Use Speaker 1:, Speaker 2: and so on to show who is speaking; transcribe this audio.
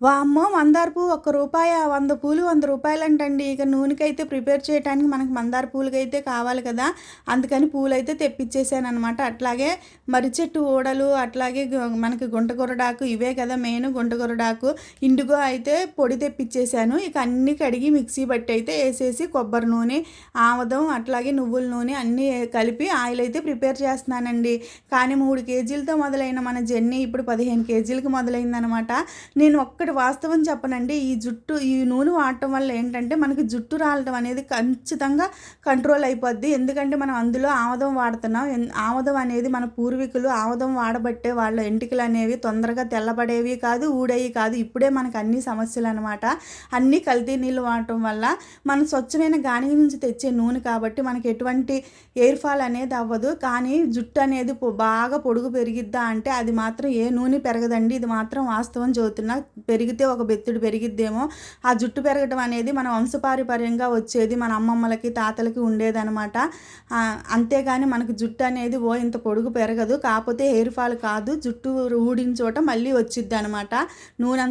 Speaker 1: వామ్మో! మందార పువ్వు ఒక్క రూపాయా? 100 పూలు రూ. 100 ఇక నూనెకైతే ప్రిపేర్ చేయటానికి మనకు మందార పూలకైతే కావాలి కదా! అందుకని పూలైతే తెప్పిచ్చేసాననమాట. అట్లాగే మర్రి చెట్టు ఊడలు, అట్లాగే మనకి గుంట గొరడాకు ఇవే కదా మెయిన్ గుంట గొరడాకు. ఇండిగో అయితే పొడి తెప్పిచ్చేసాను. ఇక అన్నీ కడిగి మిక్సీ బట్టి అయితే ఏసేసి కొబ్బరి నూనె, ఆముదం, అట్లాగే నువ్వుల నూనె అన్నీ కలిపి ఆయిల్ అయితే ప్రిపేర్ చేస్తున్నానండి. కానీ 3 కేజీలతో మొదలైన మన జర్నీ ఇప్పుడు 15 కేజీలకి మొదలైందనమాట. నేను ఒక్కటి వాస్తవం చెప్పనండి, ఈ నూనె వాడటం వల్ల ఏంటంటే మనకి జుట్టు రాలటం అనేది ఖచ్చితంగా కంట్రోల్ అయిపోద్ది. ఎందుకంటే మనం అందులో ఆముదం వాడుతున్నాం. ఆముదం అనేది మన పూర్వీకులు ఆముదం వాడబట్టే వాళ్ళ ఎంటికలు అనేవి తొందరగా తెల్లబడేవి కాదు, ఊడేవి కాదు. ఇప్పుడే మనకు అన్ని సమస్యలు అనమాట. అన్నీ కల్తీ నీళ్ళు వాడటం వల్ల మనం స్వచ్ఛమైన గాని నుంచి తెచ్చే నూనె కాబట్టి మనకి ఎటువంటి ఎయిర్ ఫాల్ అనేది అవ్వదు. కానీ జుట్టు అనేది బాగా పొడుగు పెరిగిద్దా అంటే అది మాత్రం ఏ నూనె పెరగదండి. ఇది మాత్రం వాస్తవం చెబుతున్నా. పెరిగితే ఒక బెత్తుడు పెరిగిద్దేమో. ఆ జుట్టు పెరగడం అనేది మన వంశపారంపర్యంగా వచ్చేది, మన అమ్మమ్మలకి తాతలకి ఉండేదనమాట. అంతేగాని మనకు జుట్టు అనేది ఇంత పొడుగు పెరగదు. కాకపోతే హెయిర్ ఫాల్ కాదు, జుట్టు ఊడిన చోట మళ్ళీ వచ్చిద్ది అనమాట. నూనె